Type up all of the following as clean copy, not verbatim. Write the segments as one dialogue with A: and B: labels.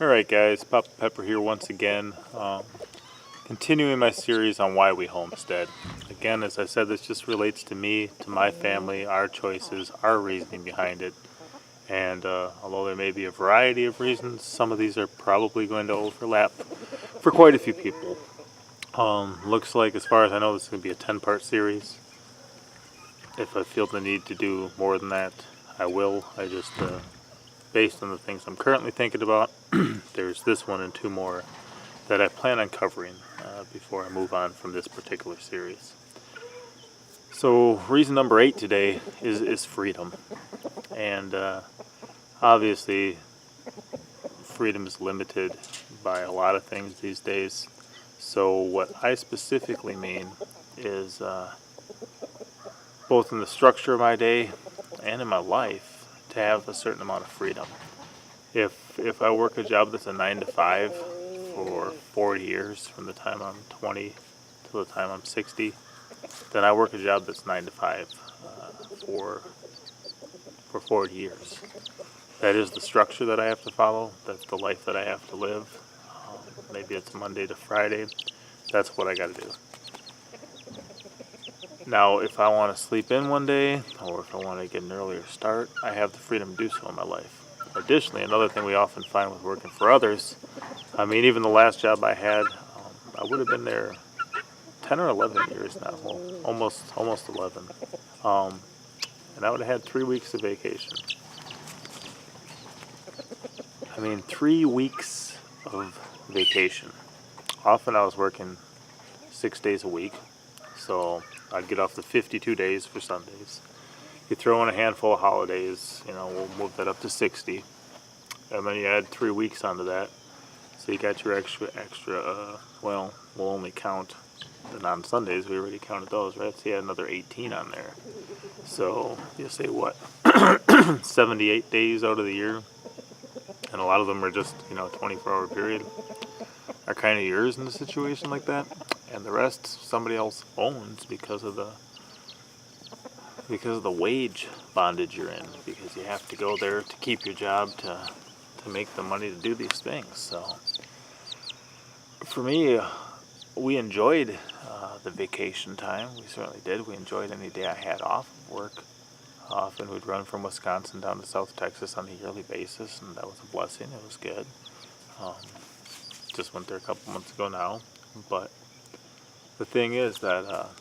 A: Alright guys, Papa Pepper here once again, continuing my series on why we homestead. Again, as I said, this just relates to me, to my family, our choices, our reasoning behind it. And although there may be a variety of reasons, some of these are probably going to overlap for quite a few people. Looks like, as far as I know, this is going to be a 10-part series. If I feel the need to do more than that, I will. I just, based on the things I'm currently thinking about, there's this one and two more that I plan on covering before I move on from this particular series. So reason number 8 today is freedom. And obviously freedom is limited by a lot of things these days. So what I specifically mean is both in the structure of my day and in my life to have a certain amount of freedom. If I work a job that's a 9 to 5 for 40 years, from the time I'm 20 to the time I'm 60, then I work a job that's 9 to 5 for 40 years. That is the structure that I have to follow. That's the life that I have to live. Maybe it's Monday to Friday. That's what I got to do. Now, if I want to sleep in one day, or if I want to get an earlier start, I have the freedom to do so in my life. Additionally, another thing we often find with working for others, I mean, even the last job I had, I would have been there 10 or 11 years now, well, almost 11. And I would have had 3 weeks of vacation. I mean, 3 weeks of vacation. Often I was working 6 days a week, so I'd get off the 52 days for Sundays. You throw in a handful of holidays, we'll move that up to 60. And then you add 3 weeks onto that. So you got your extra, well, we'll only count the non-Sundays. We already counted those, right? So you add another 18 on there. So you say what? 78 days out of the year. And a lot of them are just, 24-hour period. Are kind of yours in a situation like that. And the rest somebody else owns because of the wage bondage you're in, because you have to go there to keep your job to make the money to do these things. So for me, we enjoyed the vacation time. We certainly did. We enjoyed any day I had off of work. Often we'd run from Wisconsin down to South Texas on a yearly basis, and that was a blessing. It was good. Just went there a couple months ago now. But the thing is that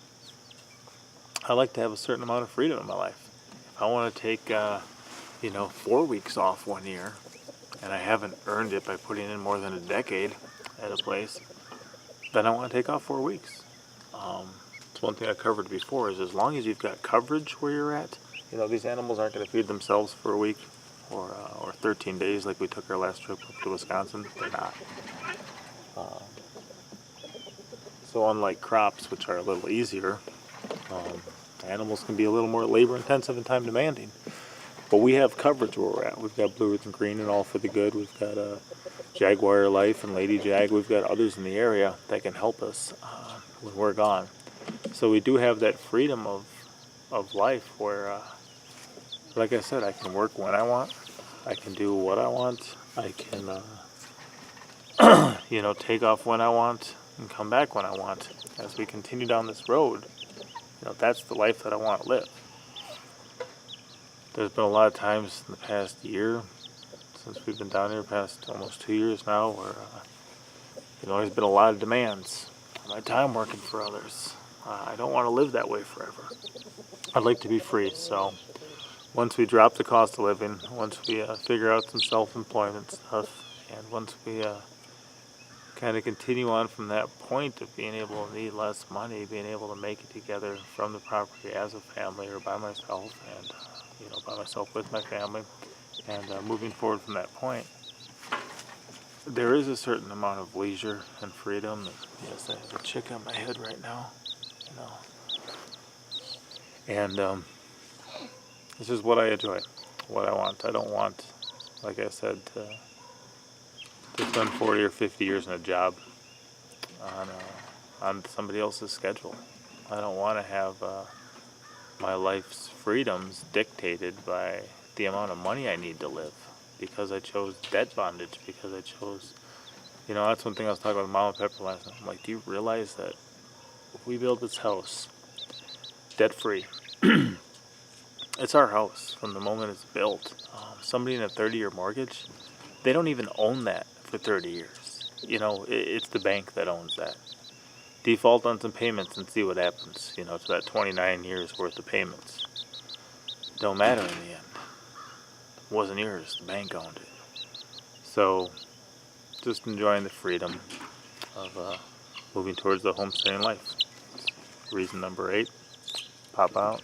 A: I like to have a certain amount of freedom in my life. If I want to take, 4 weeks off one year, and I haven't earned it by putting in more than a decade at a place, then I want to take off 4 weeks. It's one thing I covered before, is as long as you've got coverage where you're at, these animals aren't going to feed themselves for a week or 13 days like we took our last trip up to Wisconsin. They're not. So unlike crops, which are a little easier, animals can be a little more labor intensive and time demanding. But we have coverage where we're at. We've got Blue Ridge and Green and All for the Good. We've got Jaguar Life and Lady Jag. We've got others in the area that can help us when we're gone. So we do have that freedom of life where, like I said, I can work when I want. I can do what I want. I can, take off when I want and come back when I want. As we continue down this road, that's the life that I want to live. There's been a lot of times in the past year, since we've been down here, past almost 2 years now, where there's been a lot of demands on my time working for others. I don't want to live that way forever. I'd like to be free. So once we drop the cost of living, once we figure out some self-employment stuff, and once we kind of continue on from that point of being able to need less money, being able to make it together from the property as a family or by myself, and by myself with my family, and moving forward from that point, there is a certain amount of leisure and freedom. And yes, I have a chick on my head right now, and this is what I enjoy, what I want. I don't want, like I said, to spend 40 or 50 years in a job on somebody else's schedule. I don't want to have my life's freedoms dictated by the amount of money I need to live. because I chose debt bondage, because I chose, that's one thing I was talking about with Mom and Pepper last night. I'm like, do you realize that if we build this house debt free, it's our house from the moment it's built. Somebody in a 30-year mortgage, they don't even own that for 30 years. It's the bank that owns that. Default on some payments and see what happens, to that 29 years worth of payments. Don't matter in the end. It wasn't yours, the bank owned it. So, just enjoying the freedom of moving towards the homesteading life. Reason number 8, pop out.